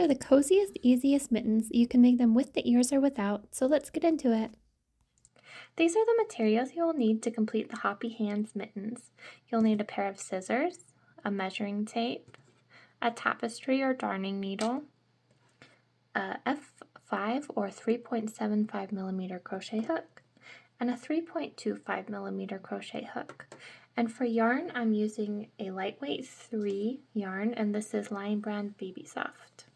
are the coziest, easiest mittens. You can make them with the ears or without, so let's get into it. These are the materials you will need to complete the Hoppy Hands mittens. You'll need a pair of scissors, a measuring tape, a tapestry or darning needle, a F5 or 3.75 millimeter crochet hook, and a 3.25 millimeter crochet hook. And for yarn, I'm using a lightweight 3 yarn, and this is Lion Brand Baby Soft.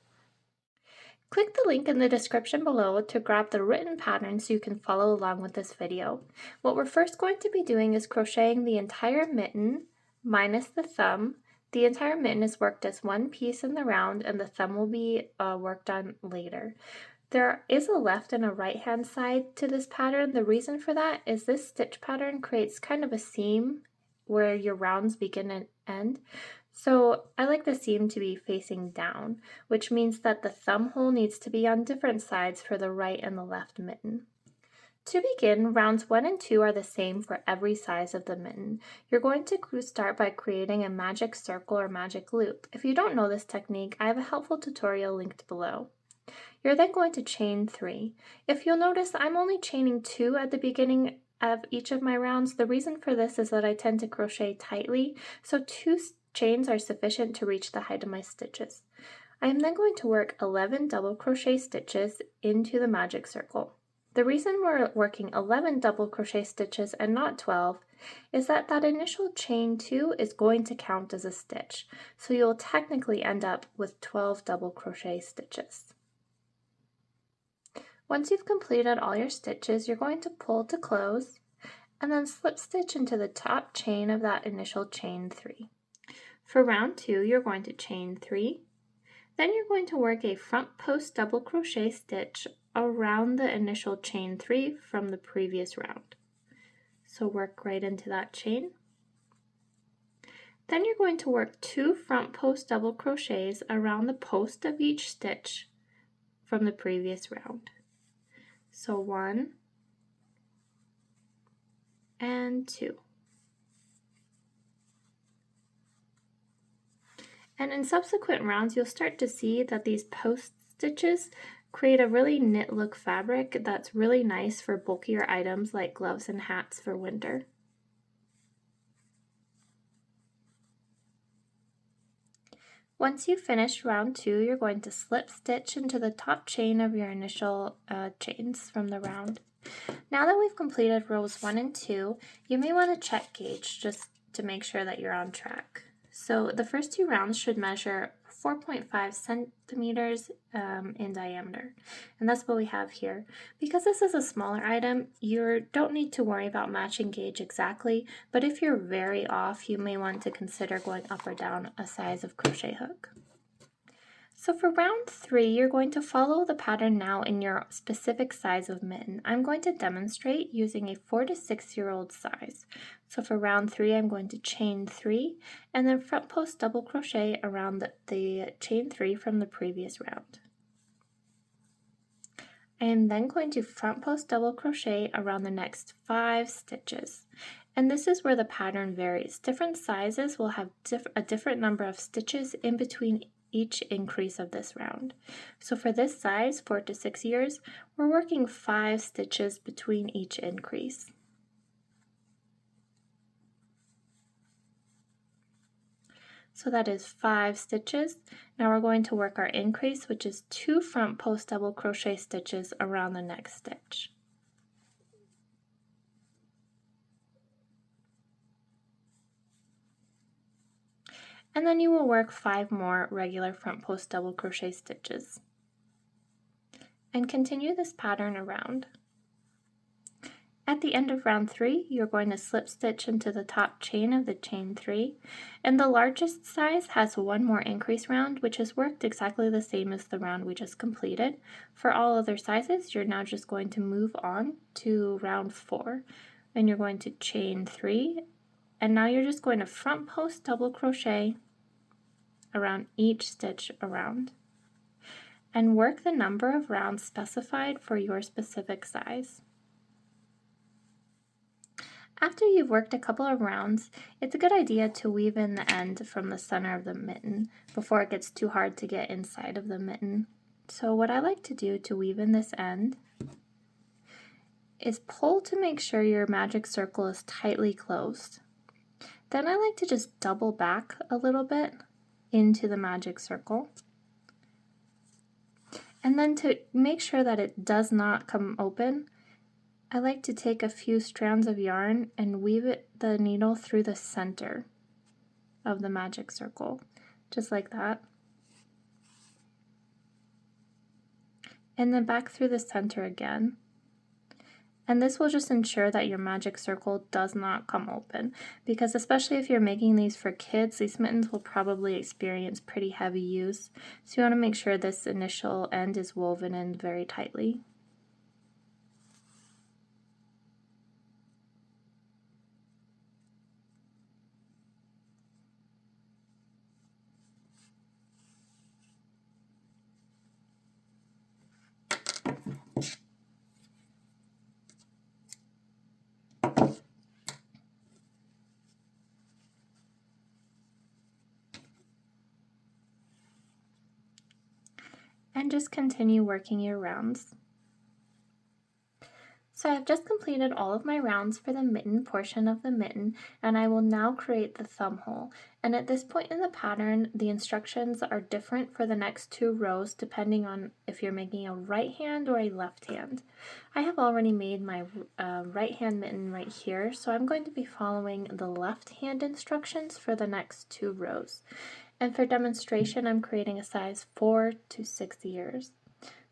Click the link in the description below to grab the written pattern so you can follow along with this video. What we're first going to be doing is crocheting the entire mitten minus the thumb. The entire mitten is worked as one piece in the round, and the thumb will be worked on later. There is a left and a right hand side to this pattern. The reason for that is this stitch pattern creates kind of a seam where your rounds begin and end. So I like the seam to be facing down, which means that the thumb hole needs to be on different sides for the right and the left mitten. To begin, rounds 1 and 2 are the same for every size of the mitten. You're going to start by creating a magic circle or magic loop. If you don't know this technique, I have a helpful tutorial linked below. You're then going to chain 3. If you'll notice, I'm only chaining 2 at the beginning of each of my rounds. The reason for this is that I tend to crochet tightly, so 2 chains are sufficient to reach the height of my stitches. I am then going to work 11 double crochet stitches into the magic circle. The reason we're working 11 double crochet stitches and not 12 is that initial chain 2 is going to count as a stitch, so you'll technically end up with 12 double crochet stitches. Once you've completed all your stitches, you're going to pull to close and then slip stitch into the top chain of that initial chain 3. For round 2, you're going to chain 3. Then you're going to work a front post double crochet stitch around the initial chain 3 from the previous round. So work right into that chain. Then you're going to work 2 front post double crochets around the post of each stitch from the previous round. So 1 and 2. And in subsequent rounds, you'll start to see that these post stitches create a really knit look fabric that's really nice for bulkier items like gloves and hats for winter. Once you've finished round 2, you're going to slip stitch into the top chain of your initial chains from the round. Now that we've completed rows 1 and 2, you may want to check gauge just to make sure that you're on track. So the first 2 rounds should measure 4.5 centimeters in diameter, and that's what we have here. Because this is a smaller item, you don't need to worry about matching gauge exactly, but if you're very off, you may want to consider going up or down a size of crochet hook. So for round 3, you're going to follow the pattern now in your specific size of mitten. I'm going to demonstrate using a 4 to 6-year-old size. So for round 3, I'm going to chain 3 and then front post double crochet around the chain 3 from the previous round. I am then going to front post double crochet around the next 5 stitches. And this is where the pattern varies. Different sizes will have a different number of stitches in between each increase of this round. So for this size, 4 to 6 years, we're working 5 stitches between each increase. So that is 5 stitches. Now we're going to work our increase, which is 2 front post double crochet stitches around the next stitch. And then you will work 5 more regular front post double crochet stitches. And continue this pattern around. At the end of round 3, you're going to slip stitch into the top chain of the chain 3, and the largest size has 1 more increase round, which is worked exactly the same as the round we just completed. For all other sizes, you're now just going to move on to round 4, and you're going to chain 3, and now you're just going to front post double crochet around each stitch around, and work the number of rounds specified for your specific size. After you've worked a couple of rounds, it's a good idea to weave in the end from the center of the mitten before it gets too hard to get inside of the mitten. So what I like to do to weave in this end is pull to make sure your magic circle is tightly closed. Then I like to just double back a little bit into the magic circle. And then to make sure that it does not come open, I like to take a few strands of yarn and weave the needle through the center of the magic circle, just like that. And then back through the center again. And this will just ensure that your magic circle does not come open, because especially if you're making these for kids, these mittens will probably experience pretty heavy use. So you want to make sure this initial end is woven in very tightly. And just continue working your rounds. So I've just completed all of my rounds for the mitten portion of the mitten, and I will now create the thumb hole. And at this point in the pattern, the instructions are different for the next 2 rows depending on if you're making a right hand or a left hand. I have already made my right hand mitten right here, so I'm going to be following the left hand instructions for the next 2 rows. And for demonstration, I'm creating a size 4 to 6 ears.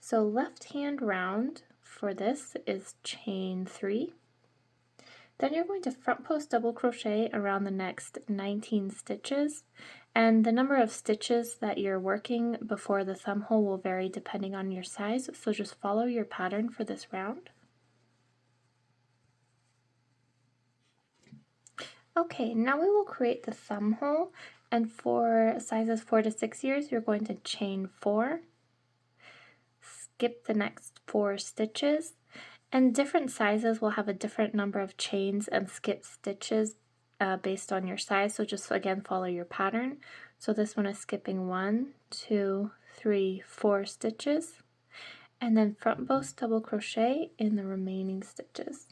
So left hand round for this is chain 3. Then you're going to front post double crochet around the next 19 stitches, and the number of stitches that you're working before the thumb hole will vary depending on your size, so just follow your pattern for this round. Okay, now we will create the thumb hole, and for sizes 4 to 6 ears, you're going to chain 4, skip the next 4 stitches, and different sizes will have a different number of chains and skip stitches based on your size, so just again follow your pattern. So this one is skipping 1, 2, 3, 4 stitches, and then front post double crochet in the remaining stitches.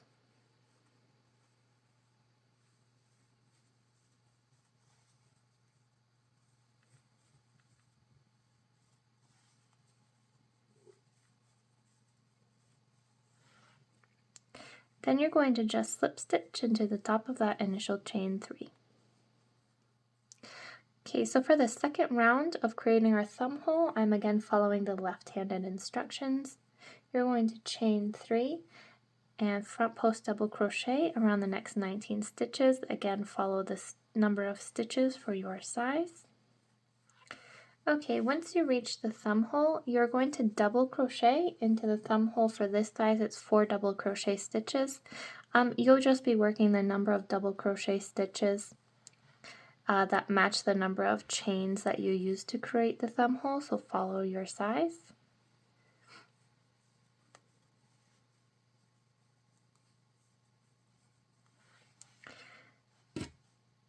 Then you're going to just slip stitch into the top of that initial chain 3. Okay, so for the second round of creating our thumb hole, I'm again following the left-handed instructions. You're going to chain 3 and front post double crochet around the next 19 stitches. Again, follow this number of stitches for your size. Okay, once you reach the thumb hole, you're going to double crochet into the thumb hole. For this size, it's 4 double crochet stitches. You'll just be working the number of double crochet stitches that match the number of chains that you use to create the thumb hole, so follow your size.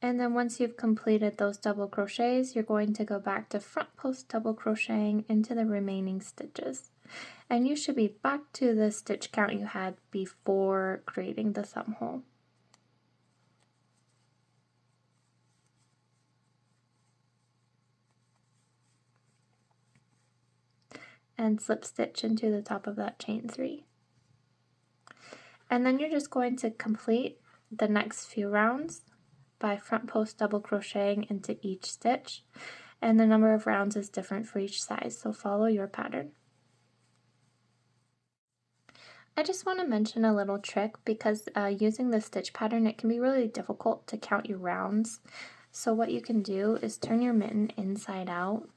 And then once you've completed those double crochets, you're going to go back to front post double crocheting into the remaining stitches. And you should be back to the stitch count you had before creating the thumb hole. And slip stitch into the top of that chain 3. And then you're just going to complete the next few rounds by front post double crocheting into each stitch, and the number of rounds is different for each size, so follow your pattern. I just want to mention a little trick because using the stitch pattern, it can be really difficult to count your rounds. So what you can do is turn your mitten inside out,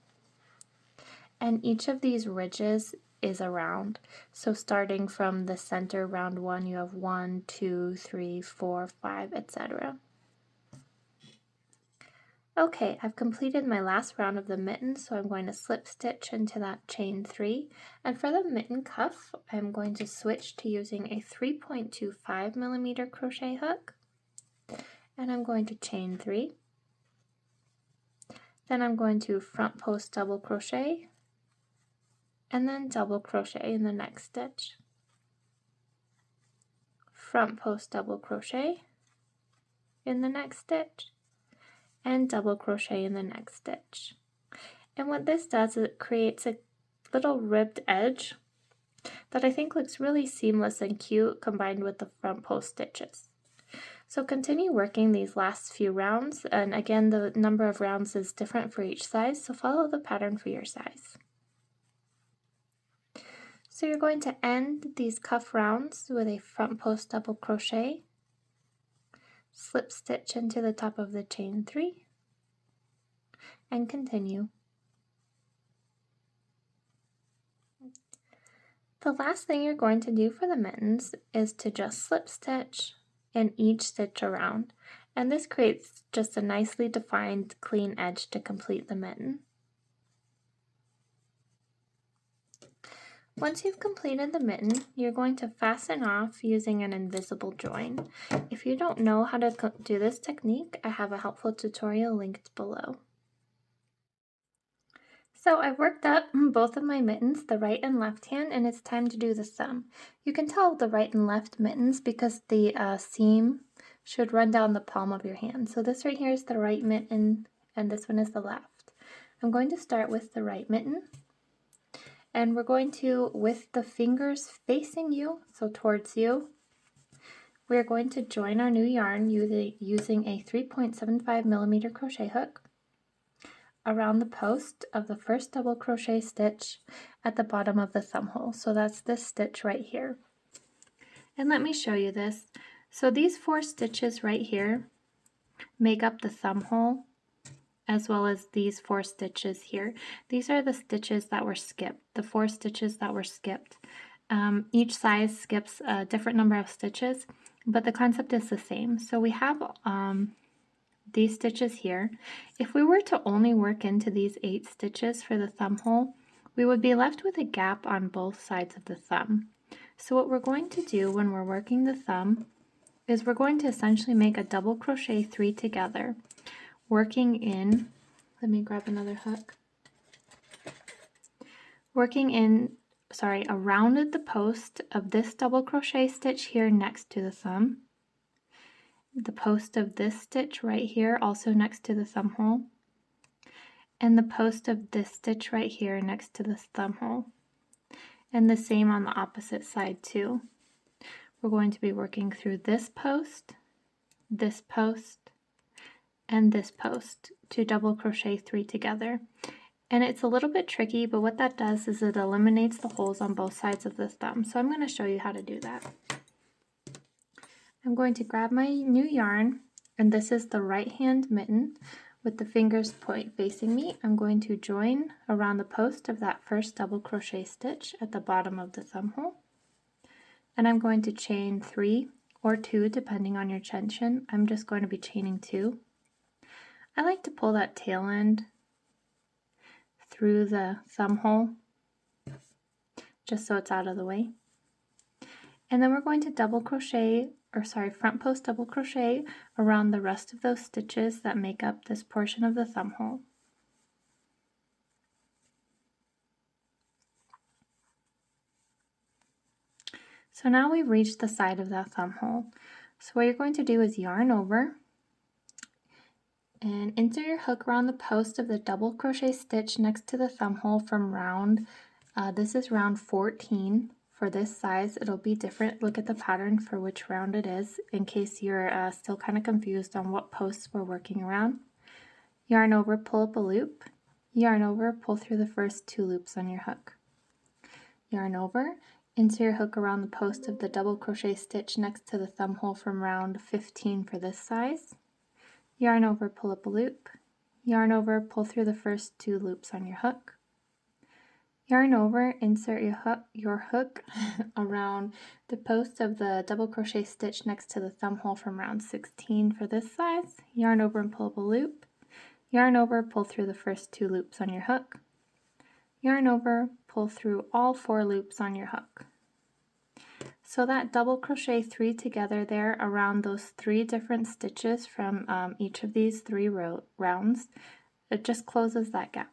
and each of these ridges is a round. So starting from the center, round 1, you have 1, 2, 3, 4, 5, etc. Okay, I've completed my last round of the mitten, so I'm going to slip stitch into that chain 3, and for the mitten cuff, I'm going to switch to using a 3.25mm crochet hook. and I'm going to chain 3. Then I'm going to front post double crochet and then double crochet in the next stitch. Front post double crochet in the next stitch and double crochet in the next stitch. And what this does is it creates a little ribbed edge that I think looks really seamless and cute combined with the front post stitches. So continue working these last few rounds, and again the number of rounds is different for each size, so follow the pattern for your size. So you're going to end these cuff rounds with a front post double crochet, slip stitch into the top of the chain 3, and continue. The last thing you're going to do for the mittens is to just slip stitch in each stitch around, and this creates just a nicely defined clean edge to complete the mitten. Once you've completed the mitten, you're going to fasten off using an invisible join. If you don't know how to do this technique, I have a helpful tutorial linked below. So I've worked up both of my mittens, the right and left hand, and it's time to do the thumb. You can tell the right and left mittens because the seam should run down the palm of your hand. So this right here is the right mitten and this one is the left. I'm going to start with the right mitten, and we're going to, with the fingers facing you, so towards you, we're going to join our new yarn using a 3.75mm crochet hook around the post of the first double crochet stitch at the bottom of the thumb hole. So that's this stitch right here. And let me show you this. So these 4 stitches right here make up the thumb hole, as well as these 4 stitches here. These are the stitches that were skipped, the 4 stitches that were skipped. Each size skips a different number of stitches, but the concept is the same. So we have these stitches here. If we were to only work into these 8 stitches for the thumb hole, we would be left with a gap on both sides of the thumb. So what we're going to do when we're working the thumb is we're going to essentially make a double crochet 3 together, working in, let me grab another hook, working in, around the post of this double crochet stitch here next to the thumb, the post of this stitch right here also next to the thumb hole, and the post of this stitch right here next to this thumb hole, and the same on the opposite side too. We're going to be working through this post, and this post to double crochet 3 together. And it's a little bit tricky, but what that does is it eliminates the holes on both sides of the thumb. So I'm going to show you how to do that. I'm going to grab my new yarn, and this is the right hand mitten with the fingers point facing me. I'm going to join around the post of that first double crochet stitch at the bottom of the thumb hole, and I'm going to chain 3 or 2 depending on your tension. I'm just going to be chaining 2. I like to pull that tail end through the thumb hole just so it's out of the way. And then we're going to front post double crochet around the rest of those stitches that make up this portion of the thumb hole. So now we've reached the side of that thumb hole. So what you're going to do is yarn over and insert your hook around the post of the double crochet stitch next to the thumb hole from round, this is round 14. For this size, it'll be different. Look at the pattern for which round it is in case you're still kind of confused on what posts we're working around. Yarn over, pull up a loop. Yarn over, pull through the first 2 loops on your hook. Yarn over, insert your hook around the post of the double crochet stitch next to the thumb hole from round 15 for this size. Yarn over, pull up a loop. Yarn over, pull through the first 2 loops on your hook. Yarn over, insert your hook around the post of the double crochet stitch next to the thumb hole from round 16 for this size. Yarn over and pull up a loop. Yarn over, pull through the first 2 loops on your hook. Yarn over, pull through all 4 loops on your hook. So that double crochet 3 together there around those 3 different stitches from each of these 3 rounds, it just closes that gap.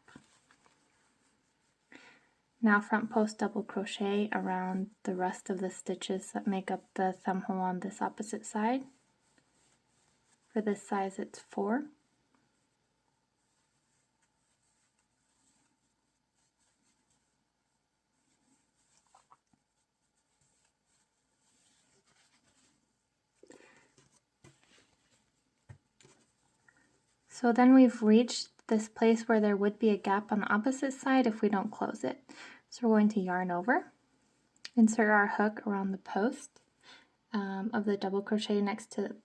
Now front post double crochet around the rest of the stitches that make up the thumb hole on this opposite side. For this size it's 4. So then we've reached this place where there would be a gap on the opposite side if we don't close it. So we're going to yarn over, insert our hook around the post of the double crochet next to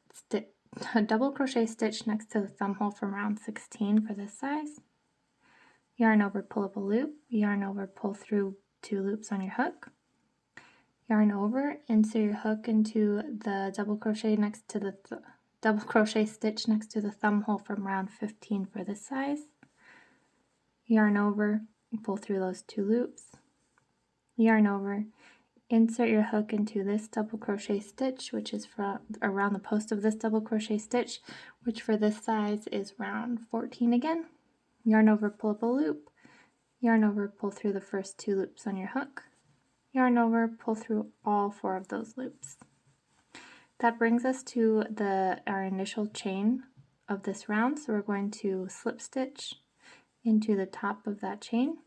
a double crochet stitch next to the thumb hole from round 16 for this size. Yarn over, pull up a loop, yarn over, pull through 2 loops on your hook. Yarn over, insert your hook into the double crochet next to the double crochet stitch next to the thumb hole from round 15 for this size. Yarn over, pull through those 2 loops. Yarn over, insert your hook into this double crochet stitch, which is around the post of this double crochet stitch, which for this size is round 14 again. Yarn over, pull up a loop. Yarn over, pull through the first 2 loops on your hook. Yarn over, pull through all 4 of those loops. That brings us to our initial chain of this round, so we're going to slip stitch into the top of that chain.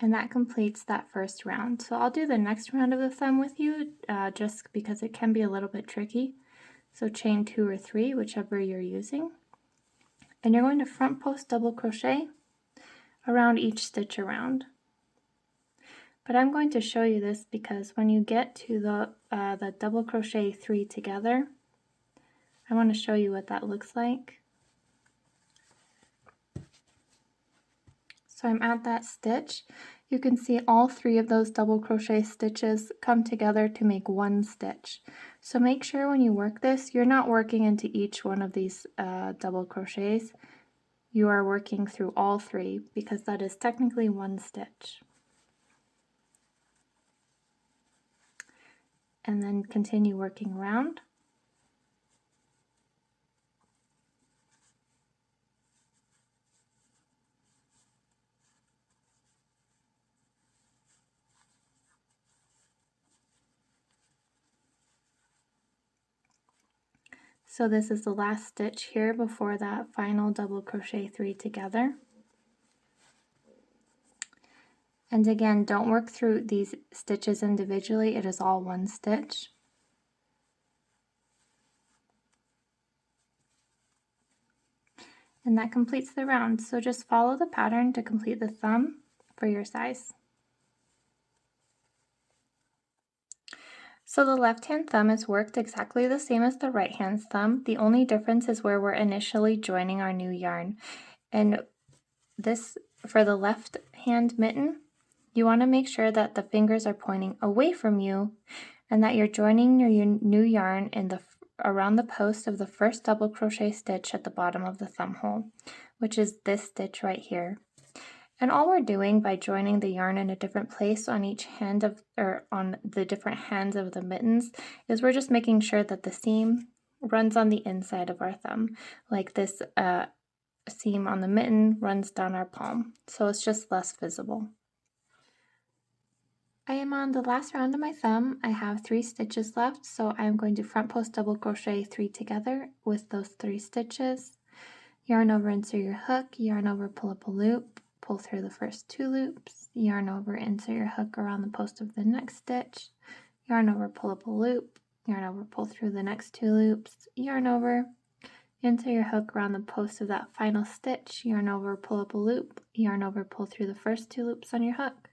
And that completes that first round. So I'll do the next round of the thumb with you just because it can be a little bit tricky. So chain 2 or 3, whichever you're using. And you're going to front post double crochet around each stitch around. But I'm going to show you this because when you get to the double crochet 3 together, I want to show you what that looks like. So I'm at that stitch. You can see all 3 of those double crochet stitches come together to make one stitch. So make sure when you work this, you're not working into each one of these double crochets. You are working through all 3 because that is technically one stitch. And then continue working around. So this is the last stitch here before that final double crochet 3 together. And again, don't work through these stitches individually, it is all one stitch. And that completes the round, so just follow the pattern to complete the thumb for your size. So the left-hand thumb is worked exactly the same as the right-hand thumb. The only difference is where we're initially joining our new yarn. And this, for the left-hand mitten, you want to make sure that the fingers are pointing away from you and that you're joining your new yarn in around the post of the first double crochet stitch at the bottom of the thumb hole, which is this stitch right here. And all we're doing by joining the yarn in a different place on each hand on the different hands of the mittens is we're just making sure that the seam runs on the inside of our thumb, like this seam on the mitten runs down our palm, so it's just less visible. I am on the last round of my thumb. I have 3 stitches left, so I'm going to front post double crochet 3 together with those 3 stitches. Yarn over, insert your hook, yarn over, pull up a loop, pull through the first 2 loops, yarn over, insert your hook around the post of the next stitch, yarn over, pull up a loop, yarn over, pull through the next 2 loops, yarn over, insert your hook around the post of that final stitch, yarn over, pull up a loop, yarn over, pull through the first 2 loops on your hook,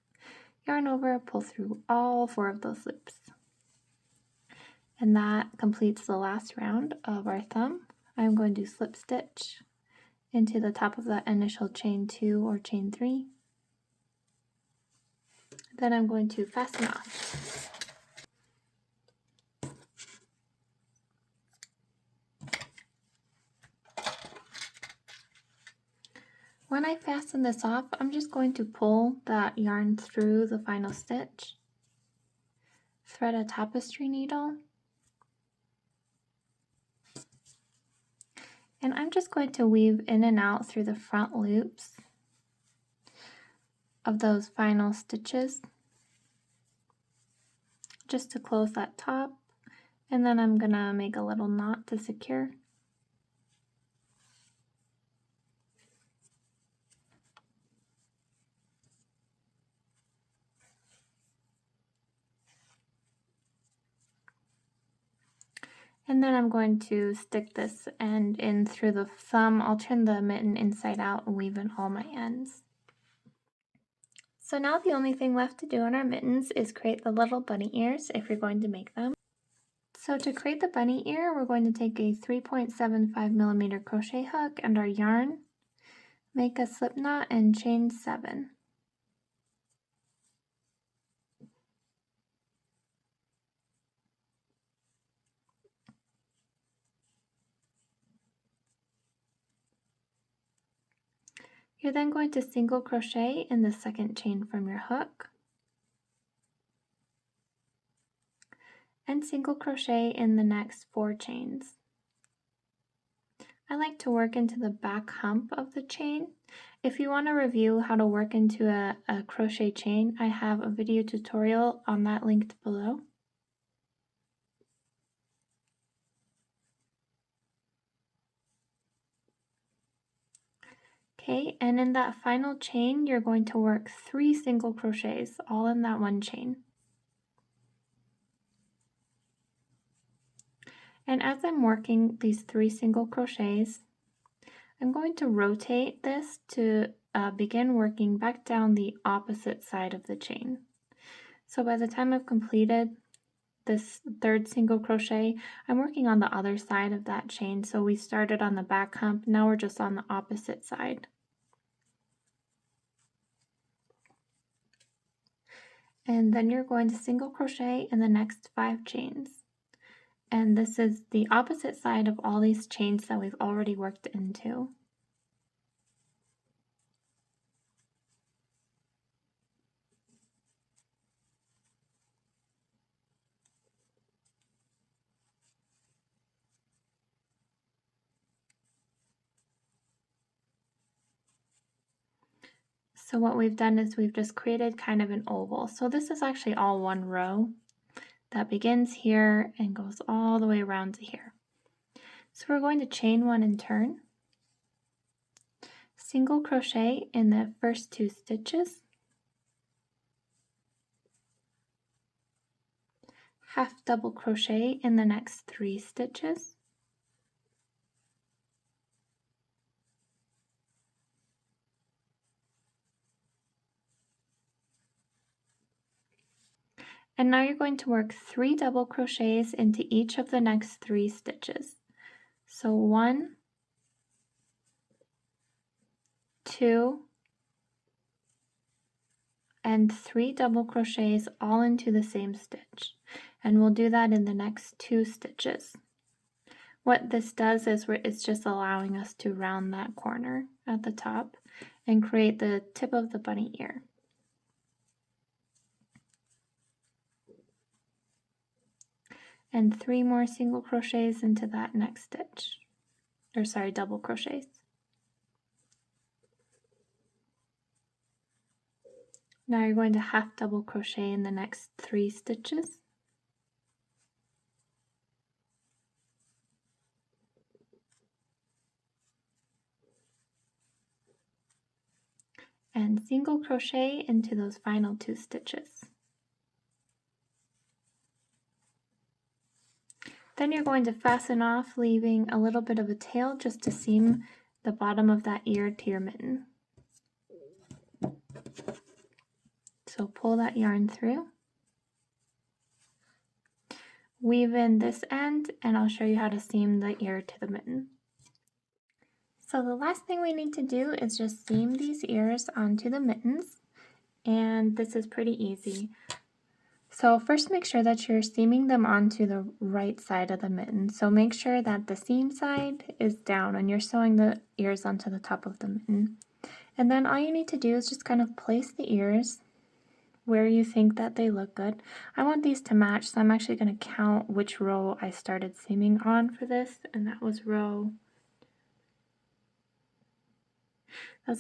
yarn over, pull through all 4 of those loops. And that completes the last round of our thumb. I'm going to slip stitch into the top of that initial chain 2 or chain 3. Then I'm going to fasten off. When I fasten this off, I'm just going to pull that yarn through the final stitch, thread a tapestry needle, and I'm just going to weave in and out through the front loops of those final stitches just to close that top, and then I'm gonna make a little knot to secure. And then I'm going to stick this end in through the thumb. I'll turn the mitten inside out and weave in all my ends. So now the only thing left to do in our mittens is create the little bunny ears if you're going to make them. So to create the bunny ear, we're going to take a 3.75mm crochet hook and our yarn, make a slip knot and chain 7. You're then going to single crochet in the second chain from your hook and single crochet in the next 4 chains. I like to work into the back hump of the chain. If you want to review how to work into a crochet chain, I have a video tutorial on that linked below. Okay, and in that final chain, you're going to work 3 single crochets, all in that one chain. And as I'm working these 3 single crochets, I'm going to rotate this to begin working back down the opposite side of the chain. So by the time I've completed this 3rd single crochet, I'm working on the other side of that chain. So we started on the back hump, now we're just on the opposite side. And then you're going to single crochet in the next 5 chains. And this is the opposite side of all these chains that we've already worked into. So what we've done is we've just created kind of an oval. So this is actually all one row that begins here and goes all the way around to here. So we're going to chain 1 and turn, single crochet in the first 2 stitches, half double crochet in the next 3 stitches, and now you're going to work 3 double crochets into each of the next 3 stitches. So 1, 2, and 3 double crochets all into the same stitch. And we'll do that in the next 2 stitches. What this does is it's just allowing us to round that corner at the top and create the tip of the bunny ear. And 3 more single crochets into that next stitch, or sorry, double crochets. Now you're going to half double crochet in the next 3 stitches. And single crochet into those final 2 stitches. Then you're going to fasten off, leaving a little bit of a tail just to seam the bottom of that ear to your mitten. So pull that yarn through, weave in this end, and I'll show you how to seam the ear to the mitten. So the last thing we need to do is just seam these ears onto the mittens, and this is pretty easy. So first make sure that you're seaming them onto the right side of the mitten. So make sure that the seam side is down and you're sewing the ears onto the top of the mitten. And then all you need to do is just kind of place the ears where you think that they look good. I want these to match, so I'm actually going to count which row I started seaming on for this, and that's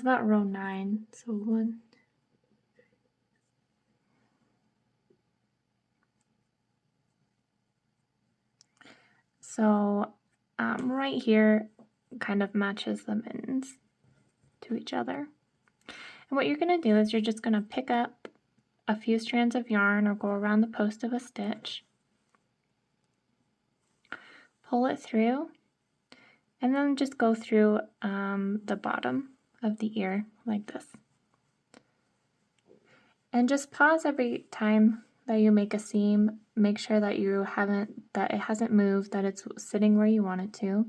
about row 9. So 1. So right here kind of matches the mittens to each other. And what you're going to do is you're just going to pick up a few strands of yarn or go around the post of a stitch, pull it through, and then just go through the bottom of the ear like this. And just pause every time that you make a seam. Make sure that it hasn't moved, that it's sitting where you want it to,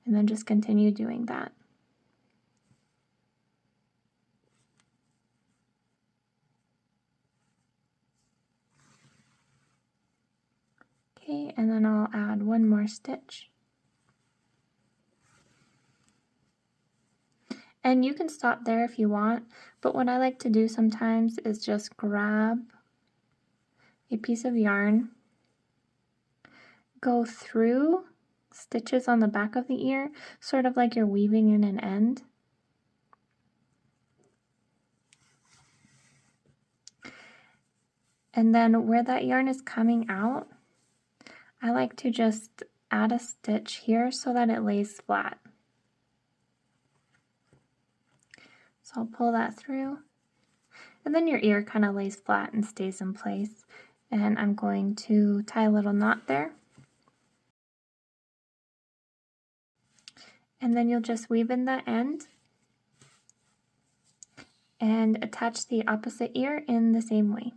and then just continue doing that. Okay, and then I'll add one more stitch. And you can stop there if you want, but what I like to do sometimes is just grab a piece of yarn, go through stitches on the back of the ear, sort of like you're weaving in an end. And then where that yarn is coming out, I like to just add a stitch here so that it lays flat. So I'll pull that through, and then your ear kind of lays flat and stays in place. And I'm going to tie a little knot there. And then you'll just weave in the end and attach the opposite ear in the same way.